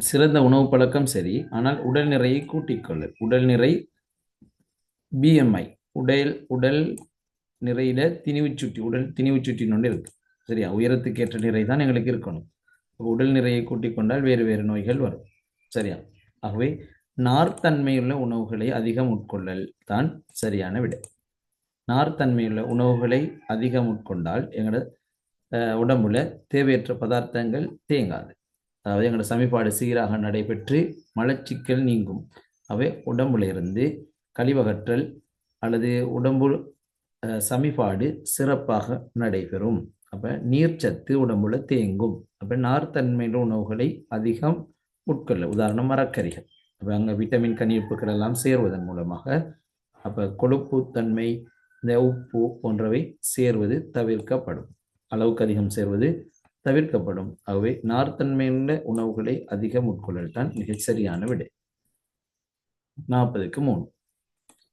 சிறந்த உணவு பழக்கம் சரி, ஆனால் உடல் நிறையை கூட்டிக்கொள்ளல். உடல் நிறை பிஎம்ஐ, உடல் உடல் நிறையில திணிவுச் சுட்டி, உடல் திணிவுச் சுட்டின்னு ஒன்று இருக்கு. சரியா? உயரத்துக்கு ஏற்ற நிறை தான் எங்களுக்கு இருக்கணும். உடல் நிறையை கூட்டிக் கொண்டால் வேறு வேறு நோய்கள் வரும். சரியா? ஆகவே நார்த்தன்மையுள்ள உணவுகளை அதிகம் உட்கொள்ளல் தான் சரியான விடை. நார்த்தன்மையுள்ள உணவுகளை அதிகம் உட்கொண்டால் எங்களோட உடம்புல தேவையற்ற பதார்த்தங்கள் தேங்காது. அதாவது எங்களோட சமிபாடு சீராக நடைபெற்று மலச்சிக்கல் நீங்கும். அவை உடம்புல இருந்து கழிவகற்றல் அல்லது உடம்பு சமிபாடு சிறப்பாக நடைபெறும். அப்ப நீர்ச்சத்து உடம்புல தேங்கும். அப்ப நார்த்தன்மையுள்ள உணவுகளை அதிகம் உட்கொள்ள, உதாரணம் மரக்கறிகள். அப்ப அங்க விட்டமின் கனிப்புகள் எல்லாம் சேர்வதன் மூலமாக அப்ப கொழுப்புத்தன்மை, இந்த உப்பு போன்றவை சேர்வது தவிர்க்கப்படும். அளவுக்கு அதிகம் சேர்வது தவிர்க்கப்படும். ஆகவே நார்த்தன்மையுள்ள உணவுகளை அதிகம் உட்கொள்ளல் தான் மிகச் சரியான விடை. 40க்கு 3.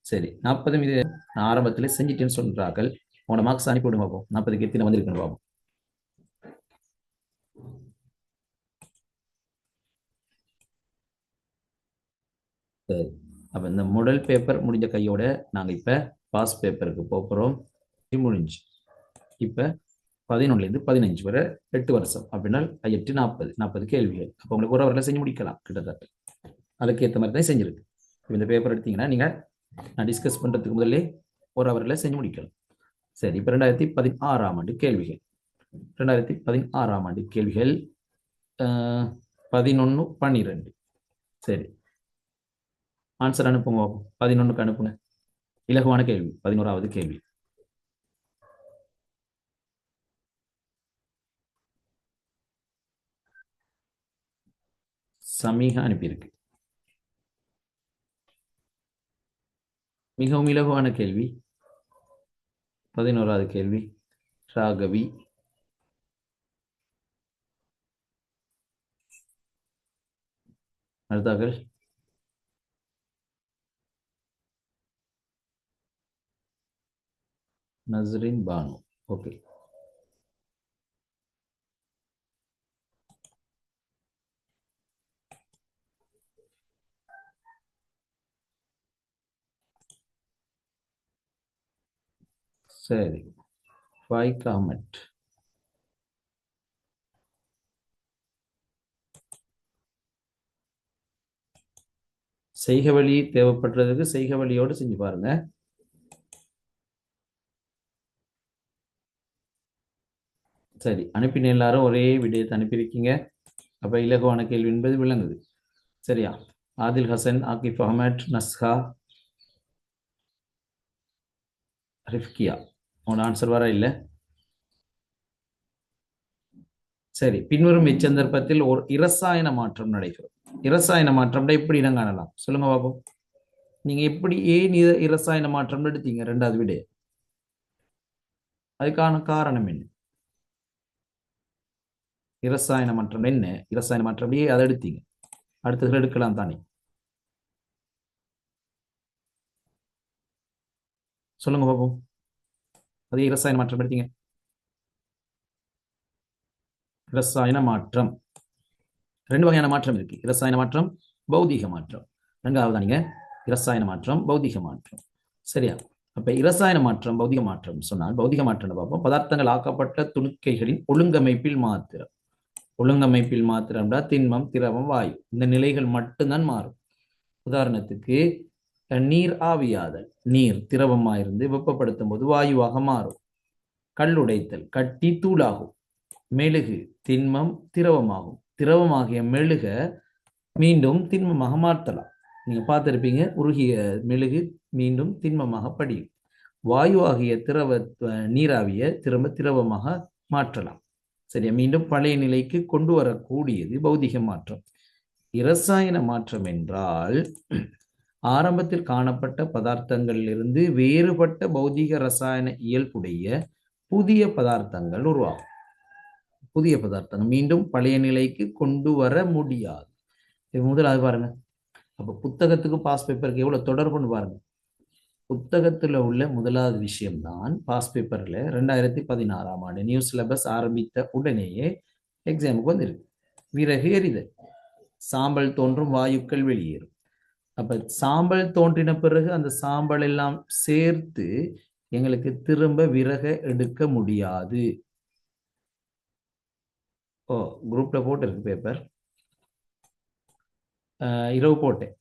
சரி, 40 மீது நான் ஆரம்பத்தில் செஞ்சிட்டேன்னு சொல்றார்கள். உங்களோட மார்க்ஸ் அனுப்பி விடுங்க பார்ப்போம். 40க்கு எத்தனை வந்திருக்குன்னு பார்ப்போம். சரி, அப்ப இந்த முதல் பேப்பர் முடிஞ்ச கையோட நாங்க இப்ப பாஸ் பேப்பருக்கு போகிறோம். முடிஞ்சு இப்ப 11லேருந்து 15 வரை 8 வருஷம் அப்படின்னா 8 40 கேள்விகள். அப்போ உங்களுக்கு ஒரு அவரில் செஞ்சு முடிக்கலாம் கிட்டத்தட்ட. அதுக்கு ஏற்ற மாதிரி தான் செஞ்சிருக்கு. இந்த பேப்பர் எடுத்தீங்கன்னா நீங்க நான் டிஸ்கஸ் பண்றதுக்கு முதல்ல ஒரு அவரில் செஞ்சு முடிக்கலாம். சரி, இப்போ 2016ஆம் ஆண்டு கேள்விகள். 2016ஆம் ஆண்டு கேள்விகள் 11 12. சரி, ஆன்சர் அனுப்புங்க. 11க்கு அனுப்புங்க. இலகுவான கேள்வி, 11வது கேள்வி. சமீக அனுப்பியிருக்கு. மிகவும் இலகுவான கேள்வி. 11வது கேள்வி. ராகவி. அடுத்தார்கள் நஸ்ரின் பானு. ஓகே, சரி. ஃபைக் அஹ்மத். செய்க வழி தேவைப்படுறதுக்கு செய்க வழியோடு செஞ்சு பாருங்க. சரி, அனுப்பின எல்லாரும் ஒரே விடயத்தை அனுப்பியிருக்கீங்க. அப்ப இலகுவான கேள்வி என்பது விளங்குது. சரியா? ஆதில் ஹசன், ஆகிப் அஹமட், நஸ்ஹா, ரிஃப்கியா. உங்களோட ஆன்சர் வர இல்லை. சரி, பின்வரும் இச்சந்தர்ப்பத்தில் ஒரு இரசாயன மாற்றம் நடைபெறும். இரசாயன மாற்றம் எப்படி இனம் காணலாம்? சொல்லுங்க பாப்போம். நீங்க எப்படி ஏன் இரசாயன மாற்றம் எடுத்தீங்க 2வது விட? அதுக்கான காரணம் என்ன? இரசாயன மாற்றம் என்ன? இரசாயன மாற்றம் அப்படியே அதை எடுத்தீங்க, அடுத்ததுல எடுக்கலாம் தானே? சொல்லுங்க பாப்போம். அதே இரசாயன மாற்றம் எடுத்தீங்க. இரசாயன மாற்றம் 2 வகையான மாற்றம் இருக்கு. இரசாயன மாற்றம், பௌதிக மாற்றம். 2வது நீங்க இரசாயன மாற்றம், பௌதிக மாற்றம். சரியா? அப்ப இரசாயன மாற்றம், பௌதிக மாற்றம் சொன்னால் பௌதிக மாற்றம் பார்ப்போம். பதார்த்தங்கள் ஆக்கப்பட்ட துணுக்கைகளின் ஒழுங்கமைப்பில் மாத்திரம். ஒழுங்கமைப்பில் மாத்திரம்டா திண்மம், திரவம், வாயு, இந்த நிலைகள் மட்டும்தான் மாறும். உதாரணத்துக்கு நீர் ஆவியாதல், நீர் திரவமாயிருந்து வெப்பப்படுத்தும் போது வாயுவாக மாறும். கல்லுடைத்தல், கட்டி தூளாகும். மெழுகு திண்மம், திரவமாகும். திரவமாகிய மெழுக மீண்டும் திண்மமாக மாற்றலாம். நீங்க பார்த்திருப்பீங்க, உருகிய மெழுகு மீண்டும் திண்மமாக படியும். வாயு ஆகிய திரவ நீராவிய திரும்ப திரவமாக மாற்றலாம். சரியா? மீண்டும் பழைய நிலைக்கு கொண்டு வரக்கூடியது பௌதிக மாற்றம். இரசாயன மாற்றம் என்றால் ஆரம்பத்தில் காணப்பட்ட பதார்த்தங்களிலிருந்து வேறுபட்ட பௌதிக ரசாயன இயல்புடைய புதிய பதார்த்தங்கள் உருவாகும். புதிய பதார்த்தங்கள் மீண்டும் பழைய நிலைக்கு கொண்டு வர முடியாது. முதலாவது பாருங்க. அப்ப புத்தகத்துக்கு பாஸ் பேப்பருக்கு எவ்வளவு தொடர்புன்னு பாருங்க. புத்தகத்துல உள்ள முதலாவது விஷயம்தான் பாஸ் பேப்பர்ல 2016ஆம் ஆண்டு நியூ சிலபஸ் ஆரம்பித்த உடனேயே எக்ஸாமுக்கு வந்துருக்கு. விறகு எரிதல். சாம்பல் தோன்றும், வாயுக்கள் வெளியேறும். அப்ப சாம்பல் தோன்றின பிறகு அந்த சாம்பல் எல்லாம் சேர்த்து எங்களுக்கு திரும்ப விறக எடுக்க முடியாது. ஓ, குரூப்ல போட்டு இருக்கு பேப்பர், இரவு போட்டேன்.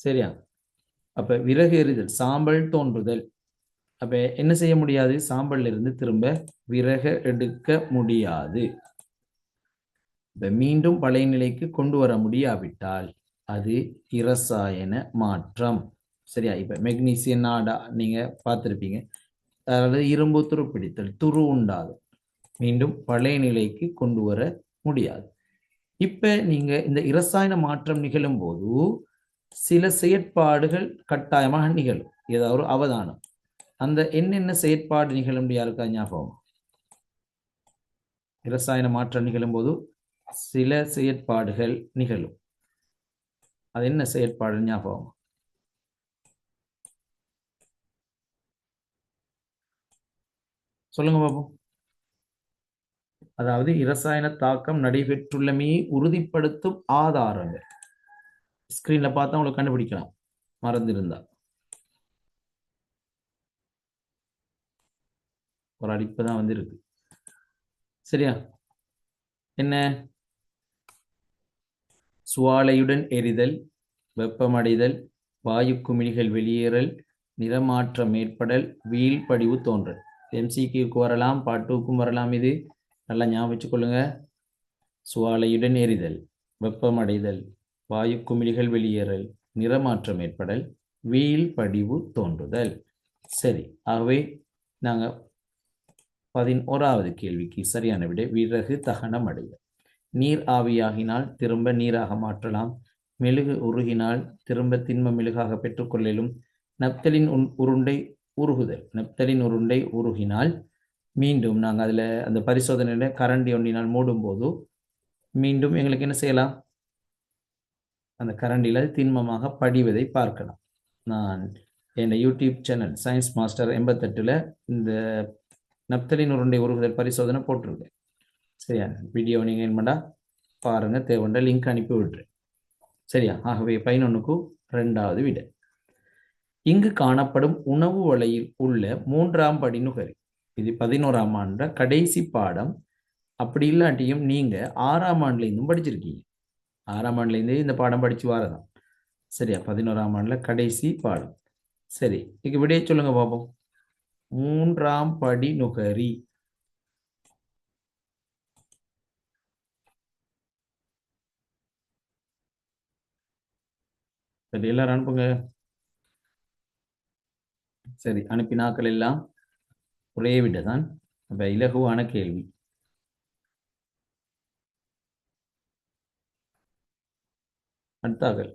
சரியா? அப்ப விறகு எரிதல், சாம்பல் தோன்றுதல். அப்ப என்ன செய்ய முடியாது? சாம்பல்ல இருந்து திரும்ப விறக எடுக்க முடியாது. இப்ப மீண்டும் பழைய நிலைக்கு கொண்டு வர முடியாவிட்டால் அது இரசாயன மாற்றம். சரியா? இப்ப மெக்னீசியம் நாடா நீங்க பார்த்திருப்பீங்க, அதாவது இரும்பு துருப்பிடித்தல், துரு உண்டாகும், மீண்டும் பழைய நிலைக்கு கொண்டு வர முடியாது. இப்ப நீங்க இந்த இரசாயன மாற்றம் நிகழும் போது சில செயற்பாடுகள் கட்டாயமாக நிகழும். ஏதாவது ஒரு அவதானம், அந்த என்னென்ன செயற்பாடு நிகழும் யாருக்கா ஞாபகம்? இரசாயன மாற்றம் நிகழும் போது சில செயற்பாடுகள் நிகழும். அது என்ன செயற்பாடு ஞாபகம்? சொல்லுங்க பாப்போம். அதாவது இரசாயன தாக்கம் நடைபெற்றுள்ளமையை உறுதிப்படுத்தும் ஆதாரங்கள். ஸ்கிரீன்ல பார்த்தா உங்களுக்கு கண்டுபிடிக்கலாம், மறந்திருந்தா. ஒரு அடிப்பு தான் வந்திருக்கு. சரியா? என்ன? சுவாலையுடன் எரிதல், வெப்பமடைதல், வாயு குமிழிகள் வெளியேறல், நிறமாற்றம் ஏற்படல், வீழ்படிவு தோன்றல். எம்சிக்கு வரலாம், பாட்டுக்கும் வரலாம். இது நல்லா ஞாபகம் வச்சுக்கொள்ளுங்க. சுவாலையுடன் எரிதல், வெப்பமடைதல், வாயு குமிழிகள் வெளியேறல், நிறமாற்றம் ஏற்படல், வீழ்படிவு தோன்றுதல். சரி, ஆகவே நாங்கள் 11வது கேள்விக்கு சரியான விடை விறகு தகனம் அடைதல். நீர் ஆவியாகினால் திரும்ப நீராக மாற்றலாம். மெழுகு உருகினால் திரும்ப திண்ம மெழுகாக பெற்றுக்கொள்ளலும். நப்தலின் உருண்டை உருகுதல், நப்தலின் உருண்டை உருகினால் மீண்டும் நாங்கள் அதில் அந்த பரிசோதனையில் கரண்டி ஒன்றினால் மூடும் போது மீண்டும் எங்களுக்கு என்ன செய்யலாம்? அந்த கரண்டியில் திண்மமாக படிவதை பார்க்கலாம். நான் என் யூடியூப் சேனல் சயின்ஸ் மாஸ்டர் 88ல் இந்த நப்தலின் உருண்டை உருகுதல் பரிசோதனை போட்டிருக்கேன். சரியா? வீடியோ நீங்கள் என்ன பண்ணா பாருங்க, தேவைன்ற லிங்க் அனுப்பி விட்டுறேன். சரியா? ஆகவே 11க்கு 2வது விடை. இங்கு காணப்படும் உணவு வலையில் உள்ள 3ஆம் படி நுகரி. இது 11ஆம் ஆண்டு கடைசி பாடம். அப்படி இல்லாட்டியும் நீங்க 6ஆம் ஆண்டுல இருந்தும் படிச்சிருக்கீங்க. 6ஆம் ஆண்டுல இருந்தே இந்த பாடம் படிச்சு வரதான். சரியா? 11ஆம் ஆண்டுல கடைசி பாடம். சரி, இங்க விடைய சொல்லுங்க பாப்போம். 3ஆம் படி நுகரி. சரி, எல்லாரும் அனுப்புங்க. சரி, அனுப்பினாக்கள் எல்லாம் ஒரே விடைதான். அப்ப இலகுவான கேள்வி. அடுத்தார்கள்.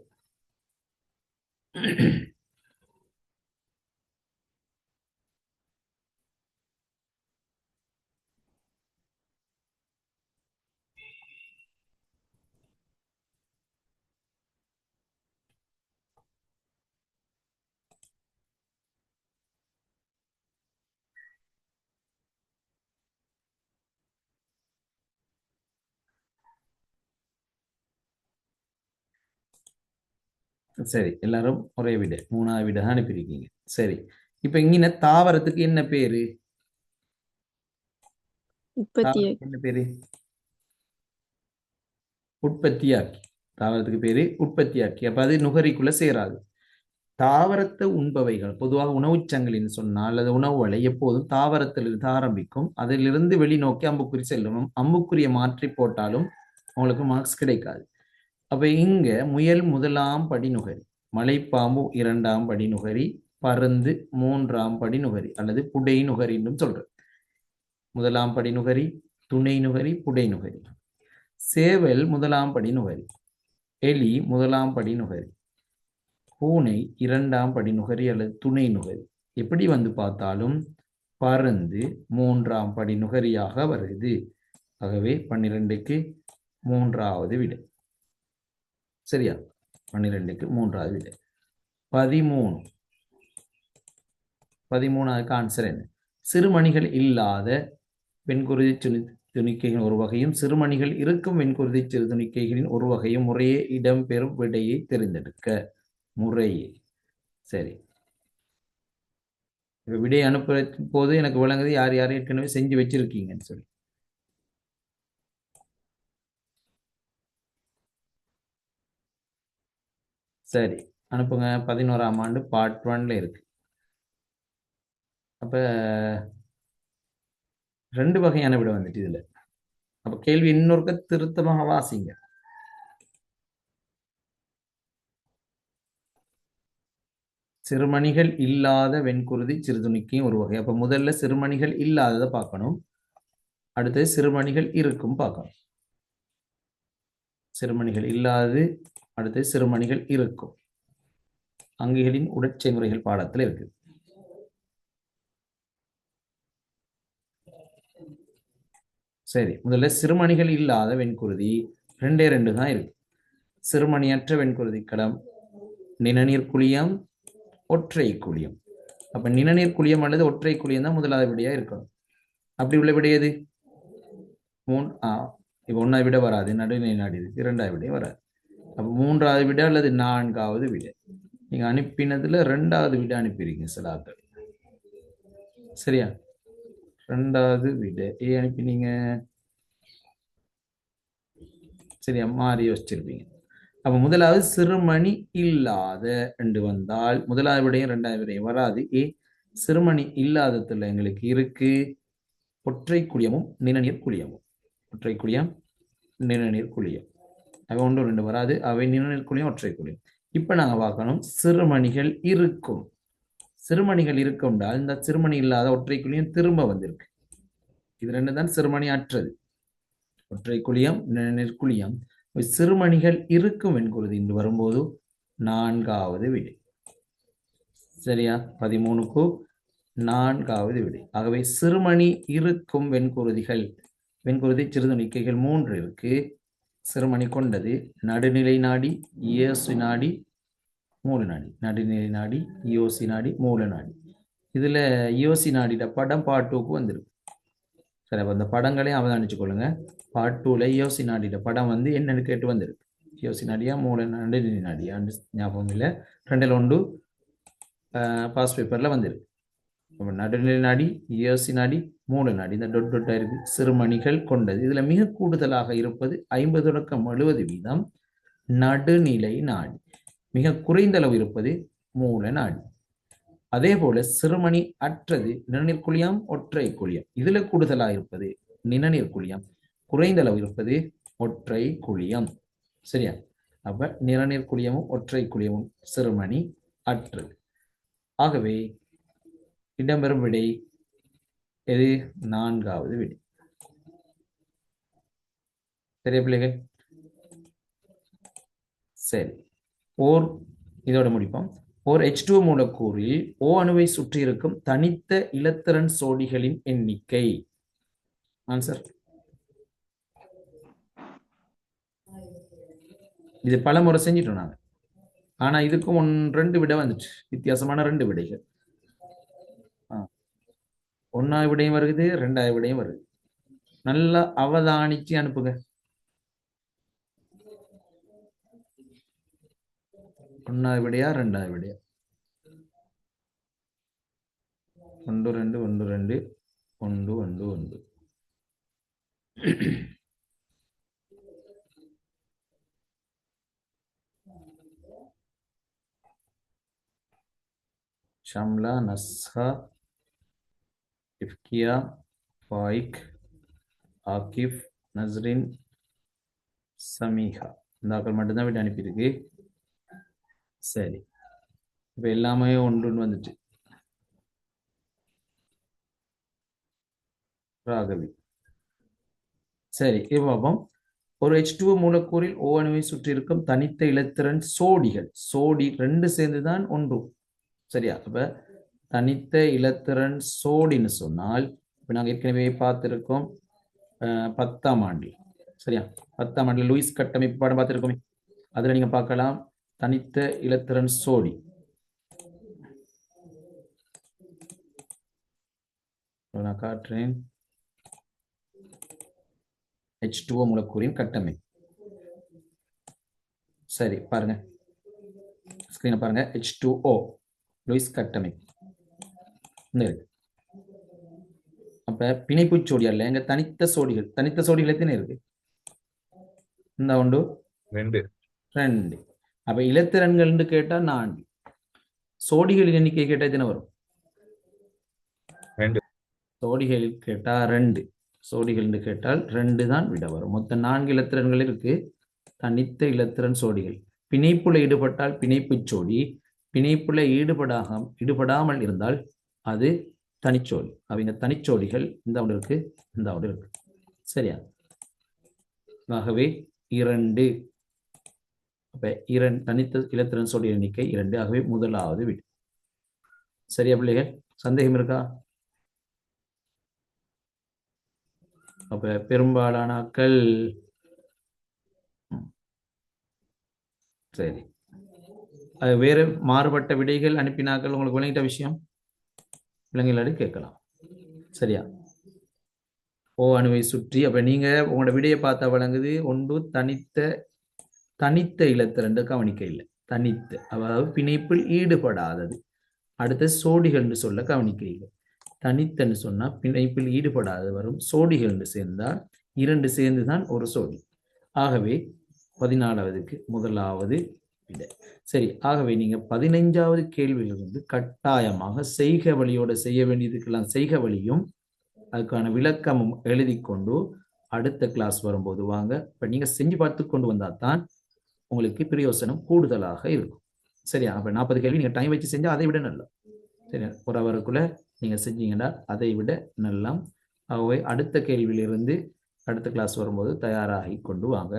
சரி, எல்லாரும் ஒரே விடை, 3வது விடை தான் அனுப்பியிருக்கீங்க. சரி, இப்ப இங்க தாவரத்துக்கு என்ன பேரு? என்ன பேரு? உற்பத்தியாக்கி. தாவரத்துக்கு பேரு உற்பத்தியாக்கி. அப்ப அது நுகரிக்குள்ள சேராது. தாவரத்தை உண்பவைகள் பொதுவாக உணவுச்சங்கிலின்னு சொன்னால் அல்லது உணவு வலை எப்போதும் தாவரத்திலிருந்து ஆரம்பிக்கும், அதிலிருந்து வெளிநோக்கி அம்புக்குறி செல்லும். அம்புக்குறியை மாற்றி போட்டாலும் உங்களுக்கு மார்க்ஸ் கிடைக்காது. அப்ப இங்க முயல் 1ஆம் படி நுகரி, மலைப்பாம்பு 2ஆம் படி நுகரி, பருந்து 3ஆம் படி நுகரி அல்லது புடை நுகரி என்றும் சொல்றது. 1ஆம் படி நுகரி, துணை நுகரி, புடை நுகரி. சேவல் 1ஆம் படி நுகரி, எலி 1ஆம் படி நுகரி, பூனை 2ஆம் படி நுகரி அல்லது துணை நுகரி. எப்படி வந்து பார்த்தாலும் பருந்து 3ஆம் படி நுகரியாக வருது. ஆகவே 12க்கு 3வது விடை. சரியா? 12க்கு 3வது விடை. 13வது ஆன்சர் என்ன? சிறுமணிகள் இல்லாத வெண்குருதி துணிக்கைகளின் ஒரு வகையும் சிறுமணிகள் இருக்கும் வெண்குருதி சிறு துணிக்கைகளின் ஒரு வகையும் முறையே இடம்பெறும் விடையை தெரிந்தெடுக்க. முறையே. சரி, இப்ப விடை அனுப்புற போது எனக்கு விளங்குது யார் யார் ஏற்கனவே செஞ்சு வச்சிருக்கீங்கன்னு சொல்லி. சரி, அனுப்புங்க. 11ஆம் ஆண்டு பார்ட் 1ல இருக்கு. அப்ப 2 வகையான விடை வந்துட்டு இதுல. அப்ப கேள்வி இன்னொருக்க திருத்தமாக வாசிங்க. சிறுமணிகள் இல்லாத வெண்குருதி சிறுதுணிக்கையும் ஒரு வகை. அப்ப முதல்ல சிறுமணிகள் இல்லாததை பார்க்கணும். அடுத்தது சிறுமணிகள் இருக்கும் பார்க்கணும். சிறுமணிகள் இல்லாதது, அடுத்தது சிறுமணிகள் இருக்கும். அங்கிகளின் உடற்செயல்முறைகள் பாடத்துல இருக்கு. சரி, முதல்ல சிறுமணிகள் இல்லாத வெண்குருதி 2 தான் இருக்கு. சிறுமணியற்ற வெண்குருதி களம் நிணநீர் குழியம், ஒற்றை குழியம். அப்ப நிணநீர் குழியம் அல்லது ஒற்றை குழியம் தான் முதலாவது விடையா இருக்கணும். அப்படி உள்ள விடை எது? இப்ப 1வது விட வராது, நடுநிலை நாடி இருக்கு. 2வது விடை வராது. அப்ப 3வது விட அல்லது 4வது விடை. நீங்க அனுப்பினதுல 2வது விடை அனுப்பிடுங்க சில ஆட்கள். சரியா? 2வது விடை அனுப்பினீங்க. சரியா, மாறி யோசிச்சிருப்பீங்க. அப்ப முதலாவது சிறுமணி இல்லாத என்று வந்தால் முதலாவது விடையும் 2வது விடையும் வராது. சிறுமணி இல்லாததுல எங்களுக்கு இருக்கு ஒற்றை குழியமும் நிணநீர் குழியமும். ஒற்றை குழியம், நிணநீர் குழியம். அவை 1 2 வராது. அவை நிணநீர் குழியம், ஒற்றை குழியம். இப்ப நாங்க பார்க்கணும் சிறுமணிகள் இருக்கும். சிறுமணிகள் இருக்கும்டால் இந்த சிறுமணி இல்லாத ஒற்றை குழியம் திரும்ப வந்திருக்கு. இது 2 தான் சிறுமணி அற்றது. ஒற்றை குழியம், நிணநீர் குழியம். சிறுமணிகள் இருக்கும் வெண்குருதி என்று வரும்போது 4வது விடை. சரியா? 13க்கு 4வது விடை. ஆகவே சிறுமணி இருக்கும் வெண்குருதிகள், வெண்குருதி சிறுதுணிக்கைகள் 3 இருக்கு. சிறுமணி கொண்டது நடுநிலை நாடி, இயோசி நாடி, மூல நாடி. நடுநிலை நாடி, இயோசி நாடி, மூல நாடி. இதுல இயோசி நாடிட படம் பார்ட் 2க்கு வந்திருக்கு. சரி, அப்ப அந்த படங்களையும் அவதானிச்சு கொள்ளுங்க. பார்ட் 2ல இயோசி நாடிட படம் வந்து என்னன்னு கேட்டு வந்திருக்கு. இயோசி நாடியா மூல நடுநிலை நாடியா ஞாபகம் இல்லை. 2ல் 1 பாஸ் பேப்பர்ல வந்திருக்கு. நடுநிலை நாடி, இயோசி நாடி, மூல நாடி. இந்த டொட்டா இருக்கு. சிறுமணிகள் கொண்டது. இதுல மிக கூடுதலாக இருப்பது 50% நடுநிலை நாடி. மிக குறைந்த அளவு இருப்பது மூல நாடி. அதே போல சிறுமணி அற்றது நிணநீர் குழியம், ஒற்றை குழியம். இதுல கூடுதலாக இருப்பது நிணநீர் குழியம், குறைந்த அளவு இருப்பது ஒற்றை குழியம். சரியா? அப்ப நிணநீர் குழியமும் ஒற்றை குழியமும் சிறுமணி அற்றது. ஆகவே இடம்பெறும் விடை எது? 4வது விடை. சரியா பிள்ளைகள்? சரி, இதோட முடிப்போம். ஓர் H2O மூலக்கூறில் O அணுவை சுற்றி இருக்கும் தனித்த இலத்திரன் சோடிகளின் எண்ணிக்கை. ஆன்சர். இது பல முறை செஞ்சிட்டோம் நாங்க. ஆனா இதுக்கும் 2 விடை வந்துச்சு. வித்தியாசமான 2 விடைகள். 1வது விடையும் வருது, 2வது விடையும் வருது. நல்லா அவதானிச்சு அனுப்புங்க. 1வது விடையா 2வது விடையா? 1 2 1 2 1 1 1. ஷம்லா, நஸ்ஹா, இஃப்கியா, ஃபாயிக், ஆகிஃப், நஸ்ரின், சமீஹா. இந்த ஆக்கள் மட்டும்தான் விட்டு அனுப்பியிருக்கு. சரி, இப்ப எல்லாமே 1 வந்துட்டு. ராகவி. சரி, இப்ப பார்ப்போம். ஒரு H2O மூலக்கூறில் O அணுவை சுற்றி இருக்கும் தனித்த இலத்திரன் சோடிகள். சோடி 2 சேர்ந்துதான் 1. சரியா? அப்ப தனித்த இலத்திரன் சோடின்னு சொன்னால் இப்ப நாங்க ஏற்கனவே பார்த்திருக்கோம் 10ஆம் ஆண்டு. சரியா? 10ஆம் ஆண்டுல லூயிஸ் கட்டமைப்பு பாடம் பார்த்திருக்கோமே. அதுல நீங்க பார்க்கலாம் தனித்த இலத்திரன் சோடி. நான் காட்டுறேன். H2O மூலக்கூறின் கட்டமைப்பு. சரி பாருங்க, ஸ்கிரீனை பாருங்க. H2O லூயிஸ் கட்டமைப்பு இருக்கு. அப்ப பிணைப்பு சோடி அல்ல, எங்க தனித்த சோடிகள் எத்தனை இருக்கு? இந்த உண்டு 2. அப்ப இலத்திரன்கள் கேட்டா 4. சோடிகளின் எண்ணிக்கை கேட்டா எத்தனை வரும்? 2. சோடிகளில் கேட்டா 2. சோடிகள் கேட்டால் 2 தான் விட வரும். மொத்தம் 4 இலத்திரன்கள் இருக்கு, தனித்த இலத்திரன் சோடிகள். பிணைப்புல ஈடுபட்டால் பிணைப்பு சோடி, பிணைப்புல ஈடுபடாமல் இருந்தால் அது தனிச்சோடி. அவங்க தனிச்சோடிகள் இந்த ஒன்று இருக்கு, இந்த ஒன்று இருக்கு. சரியா? ஆகவே 2. அப்ப 2 தனித்த இலத்திரன் சோடி எண்ணிக்கை 2. ஆகவே முதலாவது விடு. சரியா பிள்ளைகள்? சந்தேகம் இருக்கா? அப்ப பெரும்பாலானாக்கள் சரி. அது வேறு மாறுபட்ட விடைகள் அனுப்பினாக்கள் உங்களுக்கு விளங்கிட்ட விஷயம் விளங்கலாடி கேட்கலாம். சரியா? ஓ அணுவை சுற்றி. அப்ப நீங்க உங்களோட விடையை பார்த்தா வழங்குது ஒன்று தனித்த இலத்திரண்டு கவனிக்க இல்லை, தனித்த, அதாவது பிணைப்பில் ஈடுபடாதது. அடுத்த சோடிகள் சொல்ல கவனிக்க இல்லை. தனித்தன்னு சொன்னா பிணைப்பில் ஈடுபடாத வரும். சோடிகள் சேர்ந்தால் 2 சேர்ந்துதான் ஒரு சோடி. ஆகவே 14வதுக்கு முதலாவது விடை. சரி, ஆகவே நீங்க 15வது கேள்வியிலிருந்து கட்டாயமாக செய்க வழியோட செய்ய வேண்டியதுக்கெல்லாம் செய்க வழியும் அதுக்கான விளக்கமும் எழுதி கொண்டு அடுத்த கிளாஸ் வரும்போது வாங்க. இப்ப நீங்க செஞ்சு பார்த்து கொண்டு வந்தா தான் உங்களுக்கு பிரயோசனம் கூடுதலாக இருக்கும். சரியா? அப்ப 40 கேள்வி நீங்க டைம் வச்சு செஞ்சா அதை விட நல்லா. சரி, ஒரு அவருக்குள்ள நீங்க செஞ்சீங்கன்னா அதை விட நல்லா. ஆகவே அடுத்த கேள்வியிலிருந்து அடுத்த கிளாஸ் வரும்போது தயாராகி கொண்டு வாங்க.